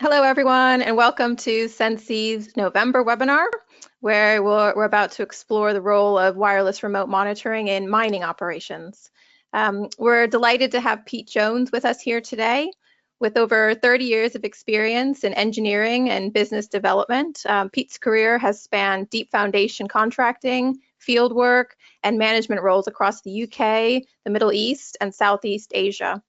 Hello, everyone, and welcome to Senceive's November webinar, where we're about to explore the role of wireless remote monitoring in mining operations. We're delighted to have Pete Jones with us here today. With over 30 years of experience in engineering and business development, Pete's career has spanned deep foundation contracting, field work, and management roles across the UK, the Middle East, and Southeast Asia.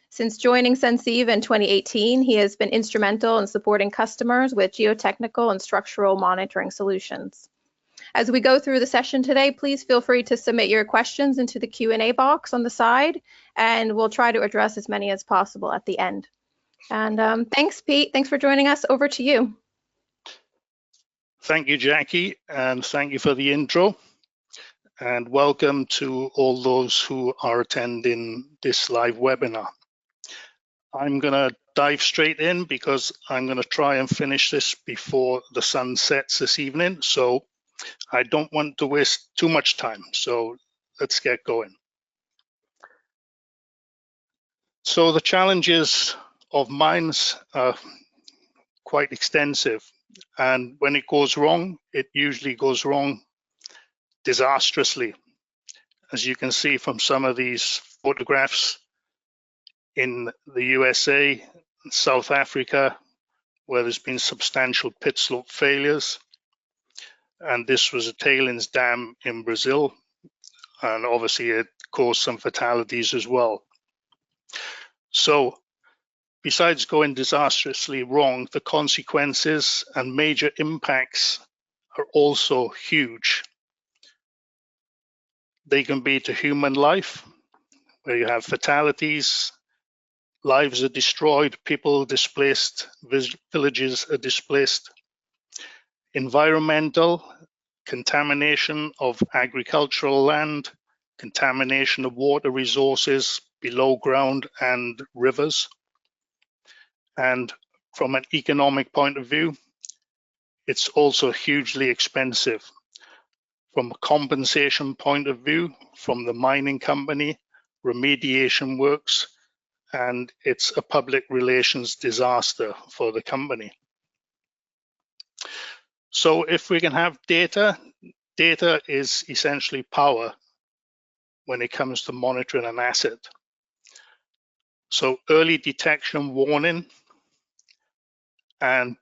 Since joining Senceive in 2018, he has been instrumental in supporting customers with geotechnical and structural monitoring solutions. As we go through the session today, please feel free to submit your questions into the Q&A box on the side, and we'll try to address as many as possible at the end. And thanks, Pete. Thanks for joining us. Over to you. Thank you, Jackie, and thank you for the intro. And welcome to all those who are attending this live webinar. I'm going to dive straight in because I'm going to try and finish this before the sun sets this evening. So I don't want to waste too much time. So let's get going. So the challenges of mines are quite extensive. And when it goes wrong, it usually goes wrong disastrously. As you can see from some of these photographs in the USA, South Africa, where there's been substantial pit slope failures. And this was a tailings dam in Brazil. And obviously it caused some fatalities as well. So besides going disastrously wrong, the consequences and major impacts are also huge. They can be to human life, where you have fatalities, lives are destroyed, people displaced, villages are displaced. Environmental, contamination of agricultural land, contamination of water resources below ground and rivers. And from an economic point of view, it's also hugely expensive. From a compensation point of view, from the mining company, remediation works, and it's a public relations disaster for the company. So if we can have data, data is essentially power when it comes to monitoring an asset. So early detection, warning, and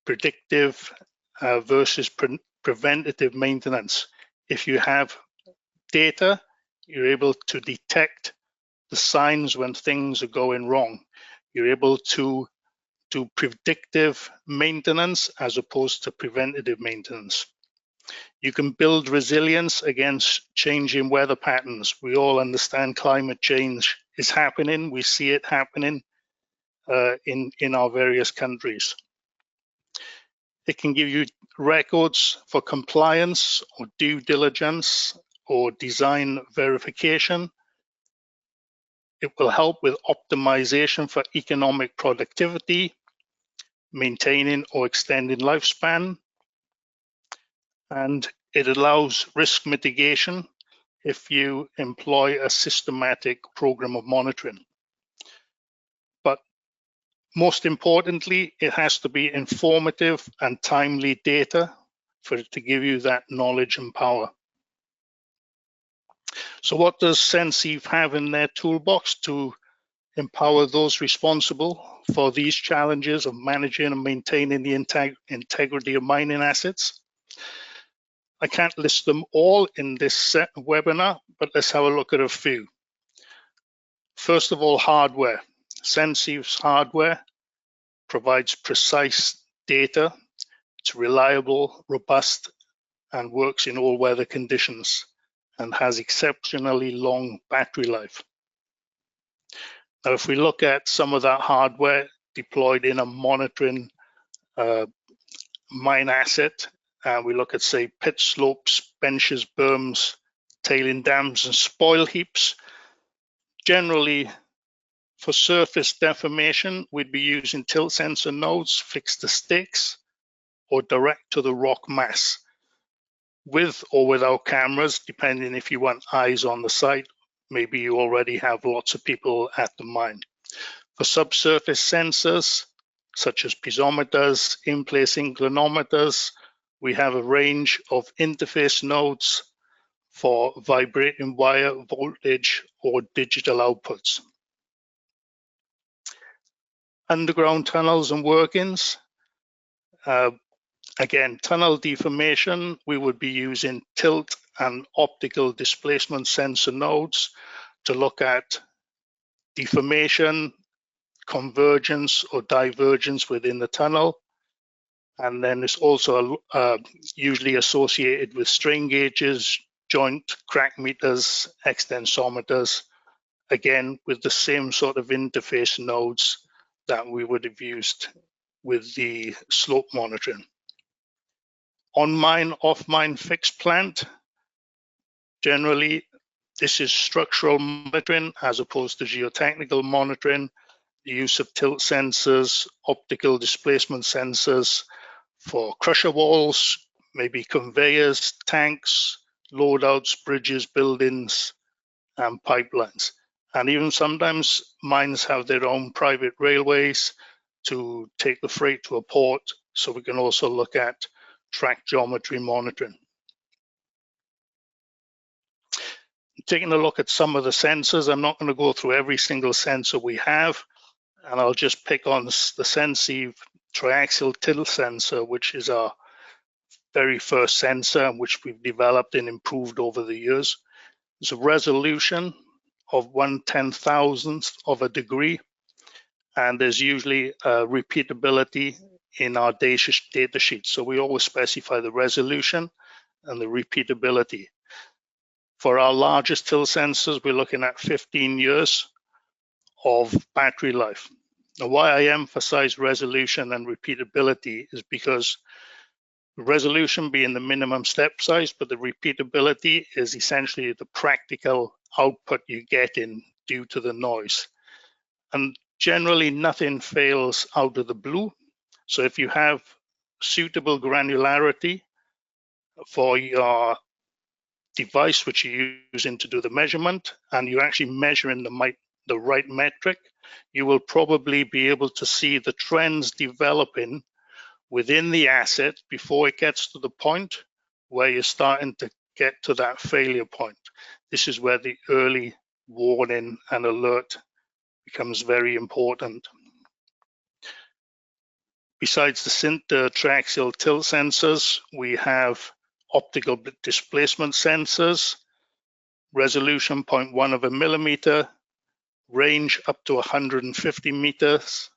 predictive versus preventative maintenance. If you have data, you're able to detect the signs when things are going wrong. You're able to do predictive maintenance as opposed to preventative maintenance. You can build resilience against changing weather patterns. We all understand climate change is happening. We see it happening in our various countries. It can give you records for compliance or due diligence or design verification. It will help with optimization for economic productivity, maintaining or extending lifespan, and it allows risk mitigation if you employ a systematic program of monitoring. But most importantly, it has to be informative and timely data for it to give you that knowledge and power. So what does Senceive have in their toolbox to empower those responsible for these challenges of managing and maintaining the integrity of mining assets? I can't list them all in this webinar, but let's have a look at a few. First of all, hardware. Senceive's hardware provides precise data. It's reliable, robust, and works in all weather conditions, and has exceptionally long battery life. Now, if we look at some of that hardware deployed in a monitoring mine asset, we look at, say, pit slopes, benches, berms, tailing dams, and spoil heaps. Generally, for surface deformation, we'd be using tilt sensor nodes fixed to sticks or direct to the rock mass, with or without cameras, depending if you want eyes on the site. Maybe you already have lots of people at the mine. For subsurface sensors, such as piezometers, in-place inclinometers. We have a range of interface nodes for vibrating wire voltage or digital outputs. Underground tunnels and workings. Again, tunnel deformation, we would be using tilt and optical displacement sensor nodes to look at deformation, convergence or divergence within the tunnel. And then it's also usually associated with strain gauges, joint crack meters, extensometers, again, with the same sort of interface nodes that we would have used with the slope monitoring. On-mine, off-mine fixed plant. Generally, this is structural monitoring as opposed to geotechnical monitoring. The use of tilt sensors, optical displacement sensors for crusher walls, maybe conveyors, tanks, loadouts, bridges, buildings, and pipelines. And even sometimes mines have their own private railways to take the freight to a port. So we can also look at track geometry monitoring. Taking a look at some of the sensors, I'm not going to go through every single sensor we have, and I'll just pick on the Senceive triaxial tilt sensor, which is our very first sensor, which we've developed and improved over the years. It's a resolution of 1/10,000th of a degree, and there's usually a repeatability in our data sheet. So we always specify the resolution and the repeatability. For our largest tilt sensors, we're looking at 15 years of battery life. Now, why I emphasize resolution and repeatability is because resolution being the minimum step size, but the repeatability is essentially the practical output you get in due to the noise. And generally nothing fails out of the blue. So if you have suitable granularity for your device which you're using to do the measurement, and you're actually measuring the right metric, you will probably be able to see the trends developing within the asset before it gets to the point where you're starting to get to that failure point. This is where the early warning and alert becomes very important. Besides the triaxial tilt sensors, we have optical displacement sensors, resolution 0.1 of a millimeter, range up to 150 meters.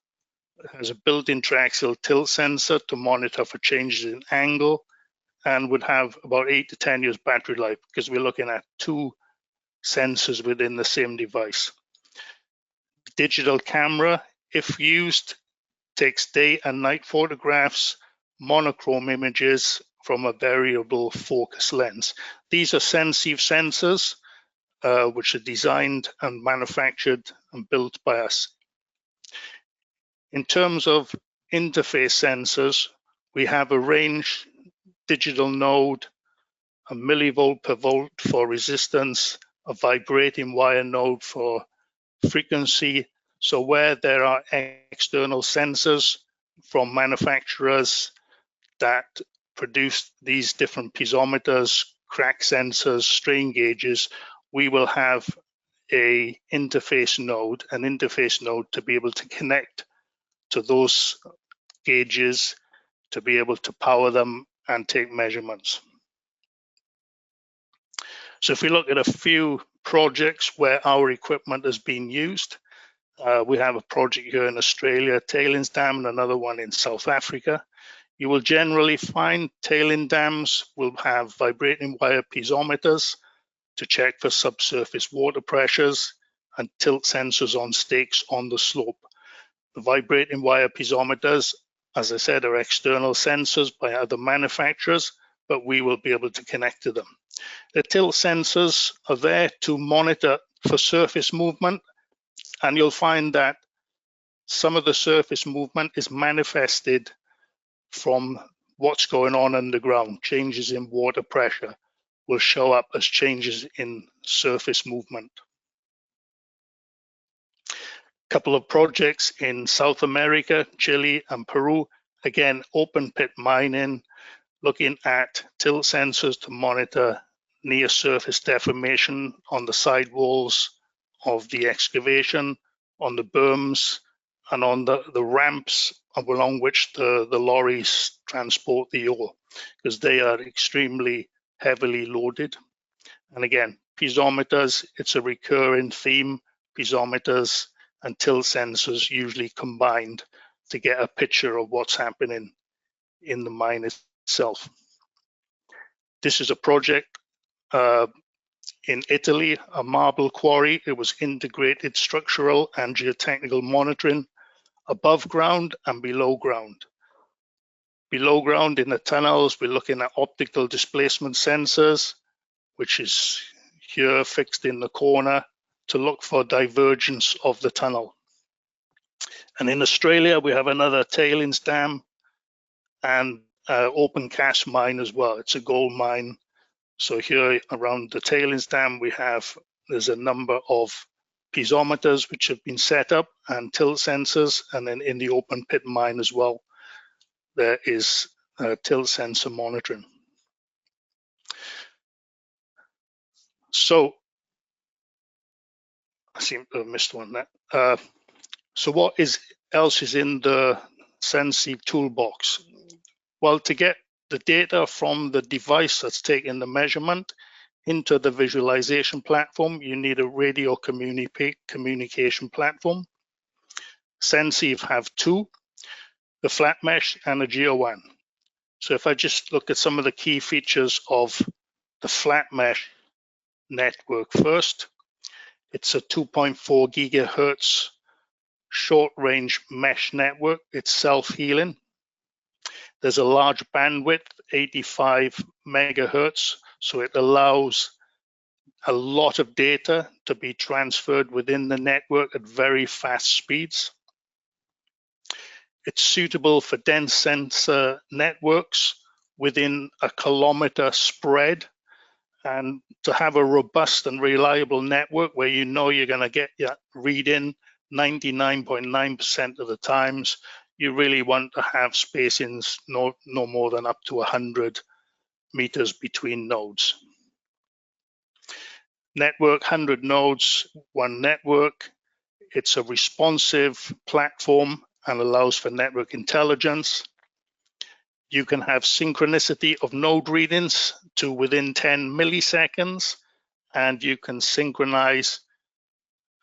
It has a built-in triaxial tilt sensor to monitor for changes in angle, and would have about 8 to 10 years battery life because we're looking at two sensors within the same device. Digital camera, if used, takes day and night photographs, monochrome images from a variable focus lens. These are Senceive sensors, which are designed and manufactured and built by us. In terms of interface sensors, we have a range digital node, a millivolt per volt for resistance, a vibrating wire node for frequency. So where there are external sensors from manufacturers that produce these different piezometers, crack sensors, strain gauges, we will have an interface node to be able to connect to those gauges, to be able to power them and take measurements. So if we look at a few projects where our equipment has been used, we have a project here in Australia, tailings dam, and another one in South Africa. You will generally find tailing dams will have vibrating wire piezometers to check for subsurface water pressures and tilt sensors on stakes on the slope. The vibrating wire piezometers, as I said, are external sensors by other manufacturers, but we will be able to connect to them. The tilt sensors are there to monitor for surface movement, and you'll find that some of the surface movement is manifested from what's going on underground. Changes in water pressure will show up as changes in surface movement. couple of projects in South America, Chile and Peru. Again, open pit mining, looking at tilt sensors to monitor near surface deformation on the sidewalls of the excavation, on the berms, and on the ramps along which the lorries transport the ore, because they are extremely heavily loaded. And again, piezometers, it's a recurring theme, piezometers and tilt sensors usually combined to get a picture of what's happening in the mine itself. This is a project in Italy, a marble quarry. It was integrated structural and geotechnical monitoring above ground and below ground. Below ground in the tunnels, we're looking at optical displacement sensors, which is here fixed in the corner to look for divergence of the tunnel. And in Australia, we have another tailings dam and open cast mine as well. It's a gold mine. So here around the tailings dam, there's a number of piezometers which have been set up and tilt sensors. And then in the open pit mine as well, there is tilt sensor monitoring. So I seem to have missed one there. So what else is in the Senceive toolbox? Well, to get the data from the device that's taking the measurement into the visualization platform, you need a radio communication platform. Senceive have two, the flat mesh and a GeoWAN. So if I just look at some of the key features of the flat mesh network first, it's a 2.4 gigahertz short range mesh network. It's self-healing. There's a large bandwidth, 85 megahertz, so it allows a lot of data to be transferred within the network at very fast speeds. It's suitable for dense sensor networks within a kilometer spread, and to have a robust and reliable network where you know you're going to get your read-in 99.9% of the times, you really want to have spacings no more than up to 100 meters between nodes. Network, 100 nodes, one network. It's a responsive platform and allows for network intelligence. You can have synchronicity of node readings to within 10 milliseconds, and you can synchronize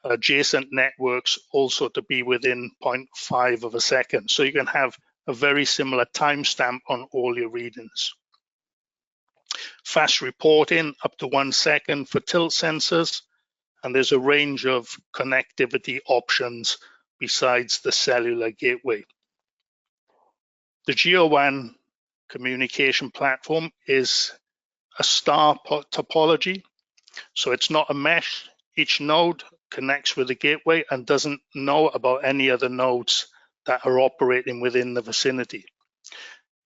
adjacent networks also to be within 0.5 of a second. So you can have a very similar timestamp on all your readings. Fast reporting up to 1 second for tilt sensors, and there's a range of connectivity options besides the cellular gateway. The GeoWAN communication platform is a star topology, so it's not a mesh. Each node connects with the gateway and doesn't know about any other nodes that are operating within the vicinity.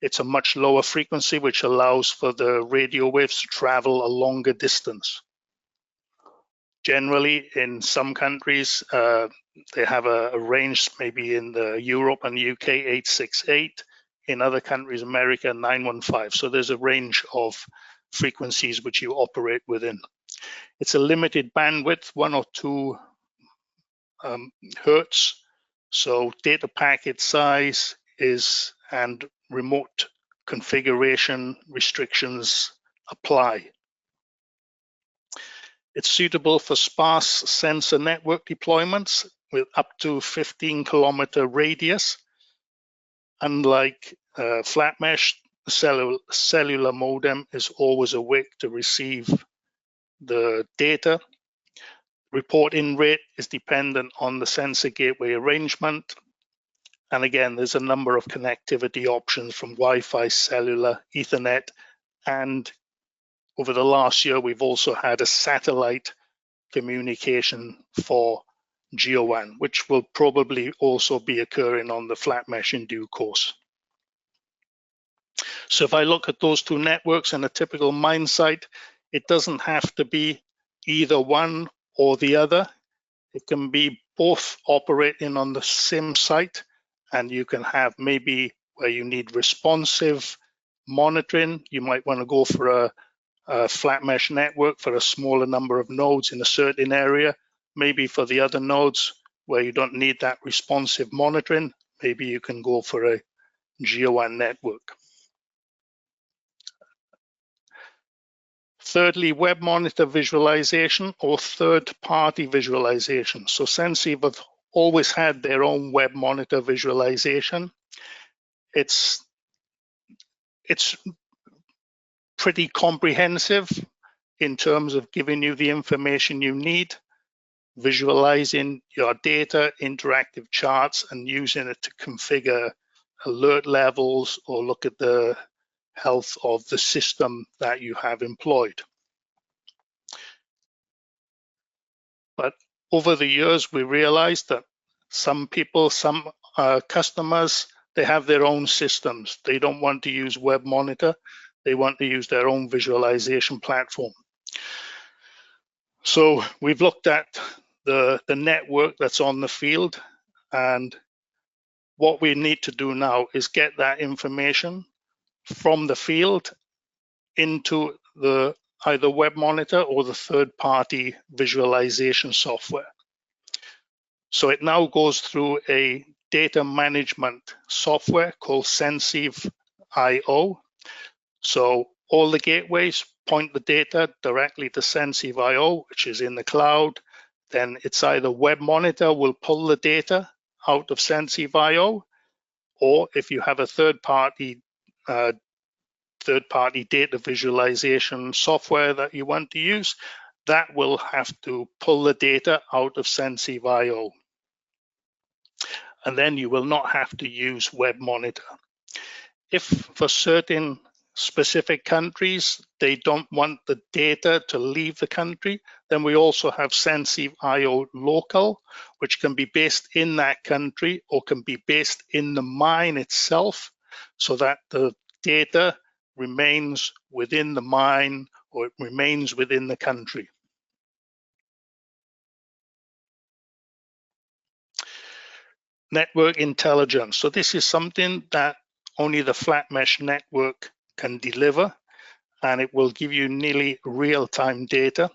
It's a much lower frequency, which allows for the radio waves to travel a longer distance. Generally, in some countries, they have a range, maybe in Europe and UK, 868. In other countries, America, 915. So there's a range of frequencies which you operate within. It's a limited bandwidth, 1 or 2 hertz. So data packet size and remote configuration restrictions apply. It's suitable for sparse sensor network deployments with up to 15-kilometer radius. Unlike flat mesh, the cellular modem is always awake to receive the data. Reporting rate is dependent on the sensor gateway arrangement. And again, there's a number of connectivity options from Wi-Fi, cellular, Ethernet, and over the last year, we've also had a satellite communication for GeoWAN, which will probably also be occurring on the flat mesh in due course. So if I look at those two networks in a typical mine site, it doesn't have to be either one or the other. It can be both operating on the same site, and you can have maybe where you need responsive monitoring. You might want to go for a flat mesh network for a smaller number of nodes in a certain area. Maybe for the other nodes where you don't need that responsive monitoring, maybe you can go for a GeoWAN network. Thirdly, web monitor visualization or third-party visualization. So Senceive have always had their own web monitor visualization. It's pretty comprehensive in terms of giving you the information you need, visualizing your data, interactive charts, and using it to configure alert levels or look at the health of the system that you have employed. But over the years, we realized that some people, some customers, they have their own systems. They don't want to use Web Monitor. They want to use their own visualization platform. So we've looked at the network that's on the field, and what we need to do now is get that information from the field into the either Web Monitor or the third-party visualization software. So it now goes through a data management software called Senceive IO. So all the gateways point the data directly to Senceive IO, which is in the cloud. Then it's either Web Monitor will pull the data out of Senceive IO, or if you have a third-party data visualization software that you want to use, that will have to pull the data out of Senceive IO. And then you will not have to use Web Monitor. If for certain specific countries, they don't want the data to leave the country, then we also have Senceive IO Local, which can be based in that country or can be based in the mine itself, so that the data remains within the mine or it remains within the country. Network intelligence. So this is something that only the flat mesh network can deliver, and it will give you nearly real-time data.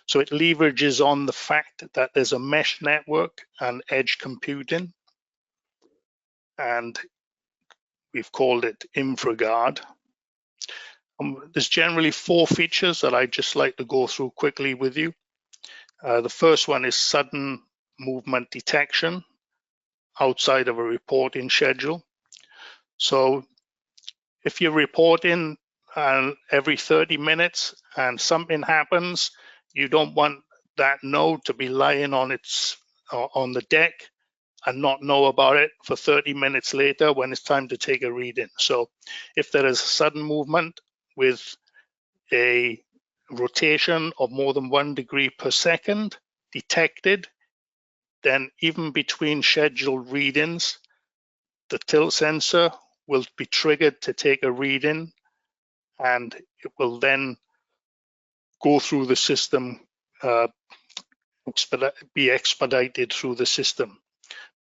So it leverages on the fact that there's a mesh network and edge computing, and we've called it InfraGuard. There's generally 4 features that I'd just like to go through quickly with you. The first one is sudden movement detection outside of a reporting schedule. So if you're reporting every 30 minutes and something happens, you don't want that node to be lying on the deck and not know about it for 30 minutes later when it's time to take a reading. So if there is a sudden movement with a rotation of more than 1 degree per second detected, then even between scheduled readings, the tilt sensor will be triggered to take a reading, and it will then go through the system, be expedited through the system.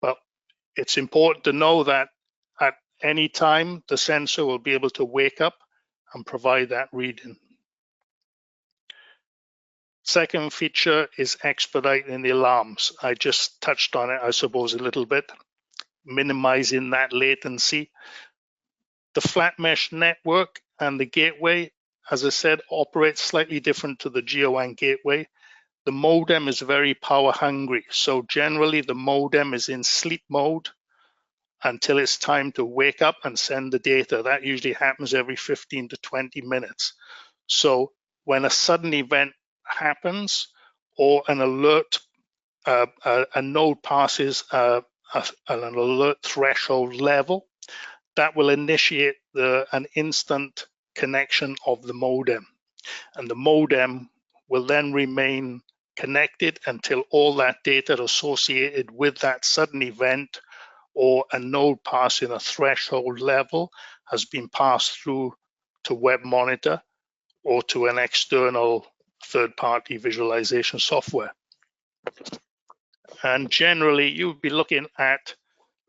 But it's important to know that at any time, the sensor will be able to wake up and provide that reading. Second feature is expediting the alarms. I just touched on it, I suppose, a little bit, minimizing that latency. The flat mesh network and the gateway, as I said, operates slightly different to the GeoWAN gateway. The modem is very power hungry. So generally the modem is in sleep mode until it's time to wake up and send the data. That usually happens every 15 to 20 minutes. So when a sudden event happens or an alert, a node passes an alert threshold level, that will initiate an instant connection of the modem. And the modem will then remain connected until all that data associated with that sudden event or a node passing a threshold level has been passed through to Web Monitor or to an external third-party visualization software. And generally, you would be looking at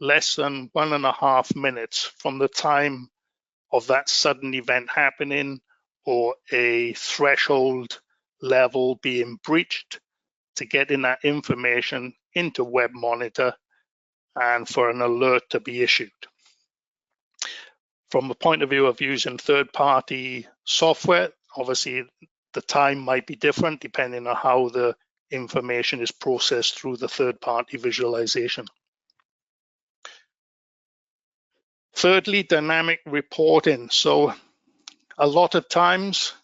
less than 1.5 minutes from the time of that sudden event happening or a threshold level being breached to getting that information into Web Monitor and for an alert to be issued. From the point of view of using third-party software, obviously the time might be different depending on how the information is processed through the third-party visualization. Thirdly, dynamic reporting. So a lot of times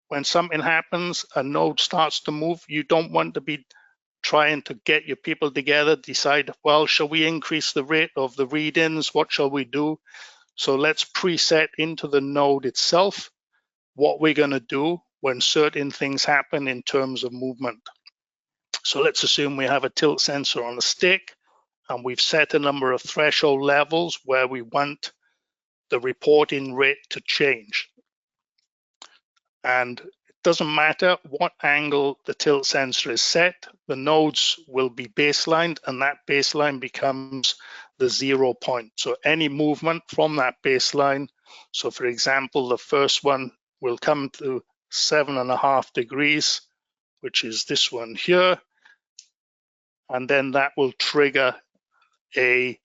when something happens, a node starts to move, you don't want to be trying to get your people together, decide, well, shall we increase the rate of the read-ins? What shall we do? So let's preset into the node itself what we're going to do when certain things happen in terms of movement. So let's assume we have a tilt sensor on a stick and we've set a number of threshold levels where we want the reporting rate to change. And it doesn't matter what angle the tilt sensor is set, the nodes will be baselined and that baseline becomes the 0 point. So any movement from that baseline, so for example, the first one will come to 7.5 degrees, which is this one here, and then that will trigger a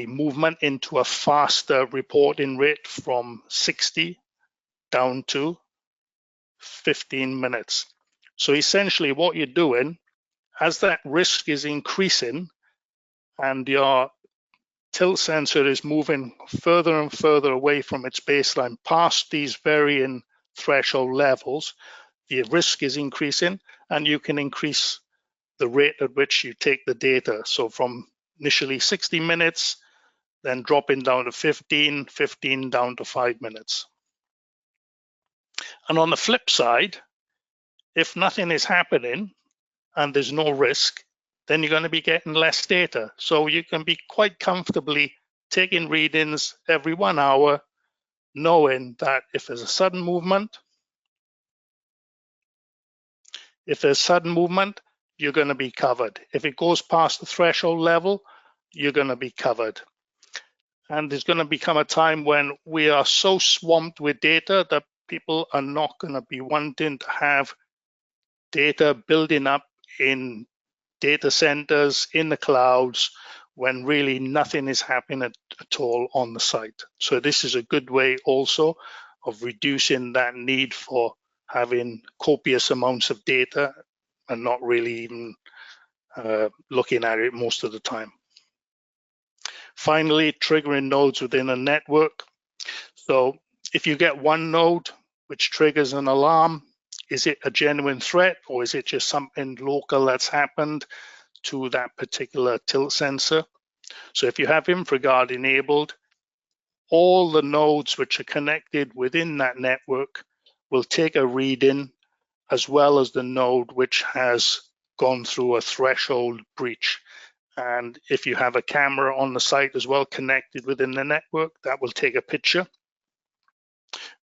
movement into a faster reporting rate from 60 down to 15 minutes. So essentially what you're doing, as that risk is increasing and your tilt sensor is moving further and further away from its baseline past these varying threshold levels, the risk is increasing and you can increase the rate at which you take the data. So from initially 60 minutes, then dropping down to 15, 15 down to 5 minutes. And on the flip side, if nothing is happening and there's no risk, then you're going to be getting less data. So you can be quite comfortably taking readings every 1 hour, knowing that if there's a sudden movement, you're going to be covered. If it goes past the threshold level, you're going to be covered. And there's going to become a time when we are so swamped with data that people are not going to be wanting to have data building up in data centers, in the clouds, when really nothing is happening at all on the site. So this is a good way also of reducing that need for having copious amounts of data and not really even looking at it most of the time. Finally, triggering nodes within a network. So if you get one node which triggers an alarm, is it a genuine threat or is it just something local that's happened to that particular tilt sensor? So if you have InfraGuard enabled, all the nodes which are connected within that network will take a reading, as well as the node which has gone through a threshold breach. And if you have a camera on the site as well connected within the network, that will take a picture,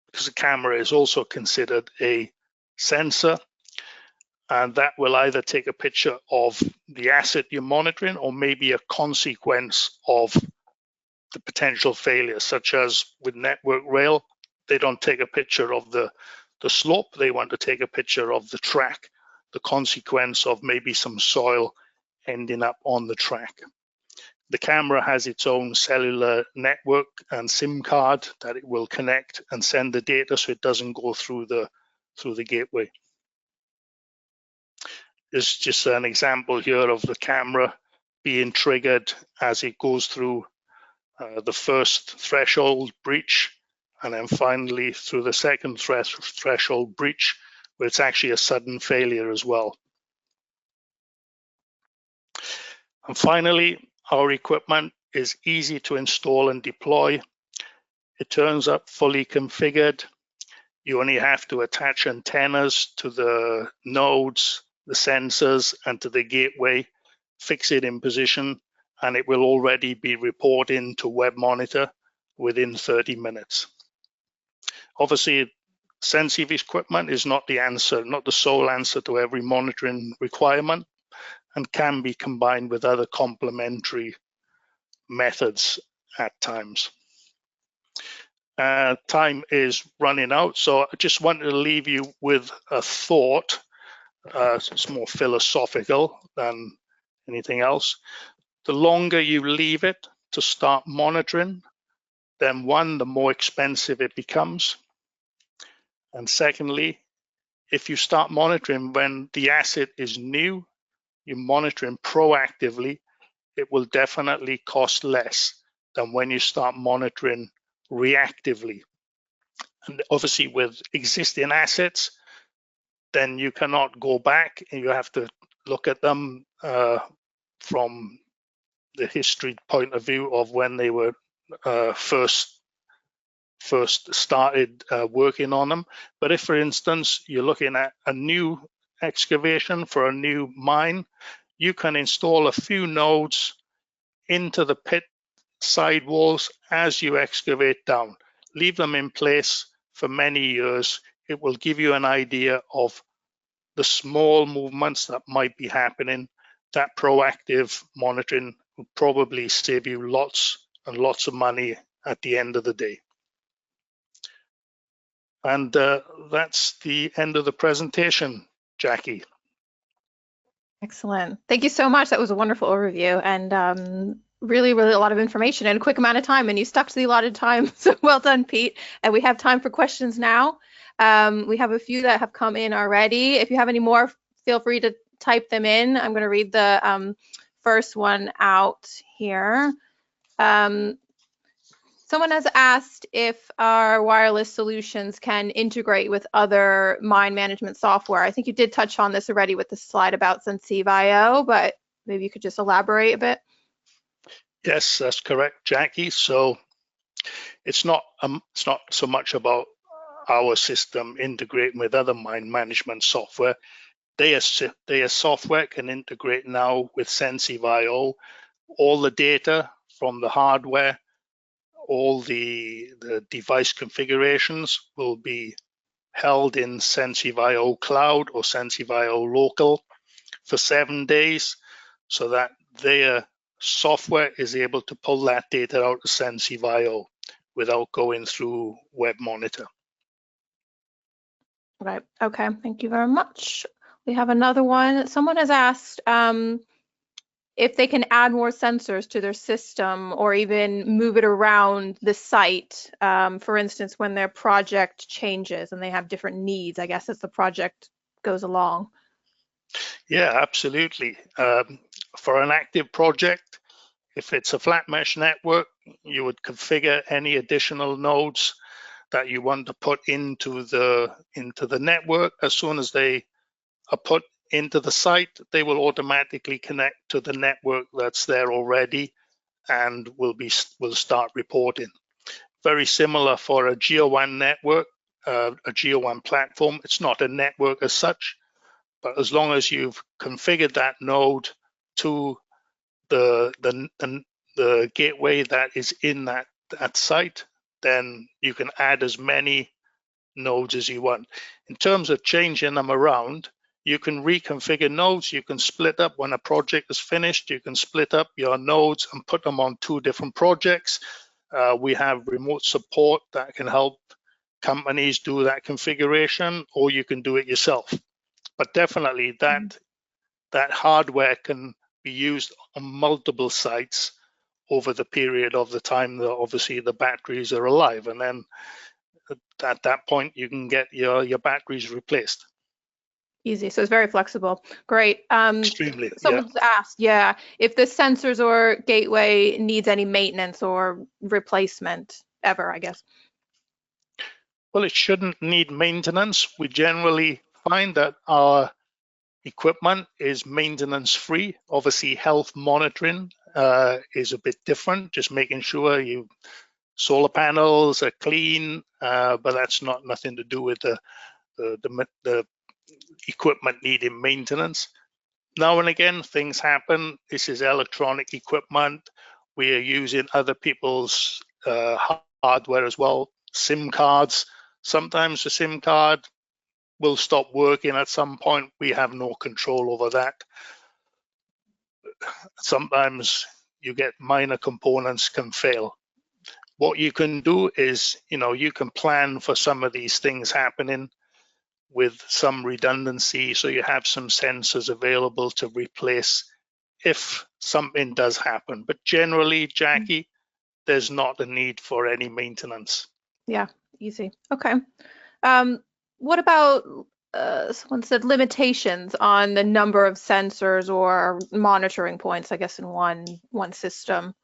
because the camera is also considered a sensor, and that will either take a picture of the asset you're monitoring or maybe a consequence of the potential failure, such as with Network Rail, they don't take a picture of the slope, they want to take a picture of the track, the consequence of maybe some soil ending up on the track. The camera has its own cellular network and SIM card that it will connect and send the data, so it doesn't go through the gateway. This is just an example here of the camera being triggered as it goes through the first threshold breach, and then finally through the second threshold breach, where it's actually a sudden failure as well. And finally, our equipment is easy to install and deploy. It turns up fully configured. You only have to attach antennas to the nodes, the sensors, and to the gateway, fix it in position, and it will already be reporting to Web Monitor within 30 minutes. Obviously, Senceive equipment is not the answer, not the sole answer to every monitoring requirement, and can be combined with other complementary methods at times. Time is running out, so I just wanted to leave you with a thought. It's more philosophical than anything else. The longer you leave it to start monitoring, then one, the more expensive it becomes. And secondly, if you start monitoring when the asset is new, you're monitoring proactively, it will definitely cost less than when you start monitoring reactively. And obviously with existing assets, then you cannot go back and you have to look at them from the history point of view of when they were first started working on them. But if, for instance, you're looking at a new excavation for a new mine, you can install a few nodes into the pit sidewalls as you excavate down. Leave them in place for many years. It will give you an idea of the small movements that might be happening. That proactive monitoring will probably save you lots and lots of money at the end of the day. And that's the end of the presentation, Jackie. Excellent. Thank you so much. That was a wonderful overview and really, really a lot of information in a quick amount of time. And you stuck to the allotted time. So well done, Pete. And we have time for questions now. We have a few that have come in already. If you have any more, feel free to type them in. I'm going to read the first one out here. Someone has asked if our wireless solutions can integrate with other mine management software. I think you did touch on this already with the slide about Senceive IO, but maybe you could just elaborate a bit. Yes, that's correct, Jackie. So it's not so much about our system integrating with other mine management software. Their software can integrate now with Senceive IO. All the data from the hardware, all the device configurations will be held in Senceive IO Cloud or Senceive IO Local for 7 days, so that their software is able to pull that data out of Senceive IO without going through Web Monitor. Right. Okay. Thank you very much. We have another one. Someone has asked if they can add more sensors to their system or even move it around the site, for instance, when their project changes and they have different needs, I guess, as the project goes along. Yeah, absolutely. For an active project, if it's a flat mesh network, you would configure any additional nodes that you want to put into the network. As soon as they are put into the site, they will automatically connect to the network that's there already and will start reporting. Very similar for a GeoWAN network, a GeoWAN platform. It's not a network as such, but as long as you've configured that node to the gateway that is in that site, then you can add as many nodes as you want. In terms of changing them around, you can reconfigure nodes. You can split up when a project is finished. You can split up your nodes and put them on 2 different projects. We have remote support that can help companies do that configuration, or you can do it yourself. But definitely that hardware can be used on multiple sites over the period of the time that obviously the batteries are alive, and then at that point you can get your batteries replaced. Easy. So it's very flexible. Great. Extremely. Someone's asked, if the sensors or gateway needs any maintenance or replacement ever, I guess. Well, it shouldn't need maintenance. We generally find that our equipment is maintenance free. Obviously, health monitoring is a bit different, just making sure solar panels are clean, but that's nothing to do with the equipment needing maintenance. Now and again, things happen. This is electronic equipment. We are using other people's hardware as well. SIM cards. Sometimes the SIM card will stop working at some point. We have no control over that. sometimes you get minor components can fail. What you can do is, you can plan for some of these things happening with some redundancy, so you have some sensors available to replace if something does happen. But generally, Jackie, there's not a need for any maintenance. Yeah, easy. Okay. What about someone said limitations on the number of sensors or monitoring points, I guess, in one system?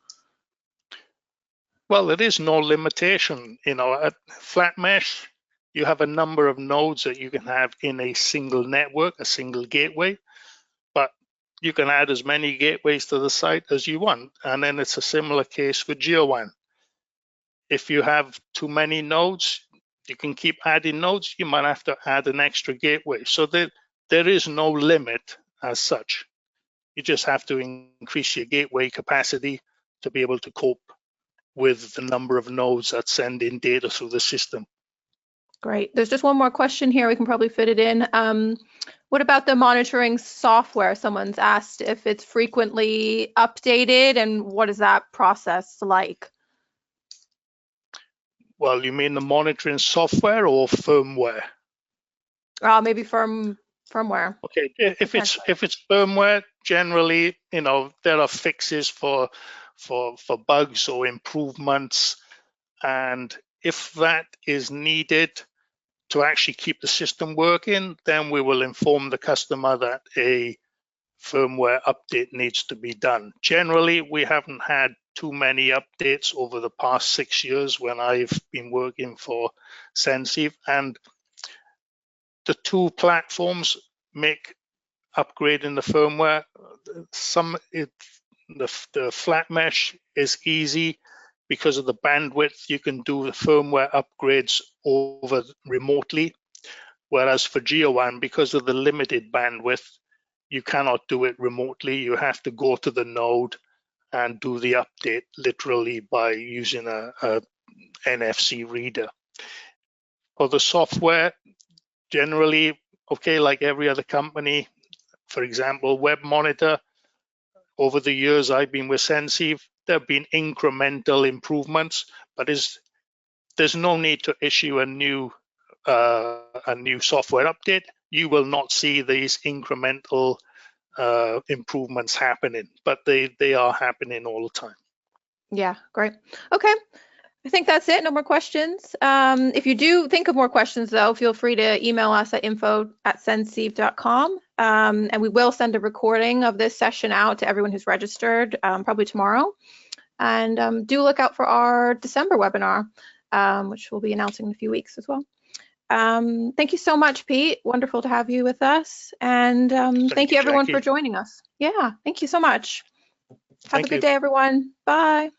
Well, there is no limitation. At flat mesh, you have a number of nodes that you can have in a single network, a single gateway, but you can add as many gateways to the site as you want. And then it's a similar case for GeoWAN. If you have too many nodes, you can keep adding nodes. You might have to add an extra gateway. So there is no limit as such. You just have to increase your gateway capacity to be able to cope with the number of nodes that send in data through the system. Great. There's just one more question here. We can probably fit it in. What about the monitoring software? Someone's asked if it's frequently updated, and what is that process like? Well, you mean the monitoring software or firmware? Maybe firmware. Okay, if it's firmware, generally, there are fixes for bugs or improvements, and if that is needed to actually keep the system working, then we will inform the customer that a firmware update needs to be done. Generally, we haven't had too many updates over the past 6 years when I've been working for Senceive, and the two platforms make upgrading the firmware. The flat mesh is easy because of the bandwidth. You can do the firmware upgrades over remotely, whereas for GeoWAN, because of the limited bandwidth, you cannot do it remotely. You have to go to the node and do the update literally by using a NFC reader. For the software, generally, okay, like every other company, for example, Web Monitor, over the years I've been with Senceive, there have been incremental improvements, but there's no need to issue a new software update. You will not see these incremental improvements happening, but they are happening all the time. Yeah, great. Okay. I think that's it. No more questions. If you do think of more questions, though, feel free to email us at info@senceive.com. And we will send a recording of this session out to everyone who's registered, probably tomorrow. And do look out for our December webinar, which we'll be announcing in a few weeks as well. Thank you so much, Pete. Wonderful to have you with us. And thank you, everyone, for joining us. Yeah, thank you so much. Have a good day, everyone. Bye.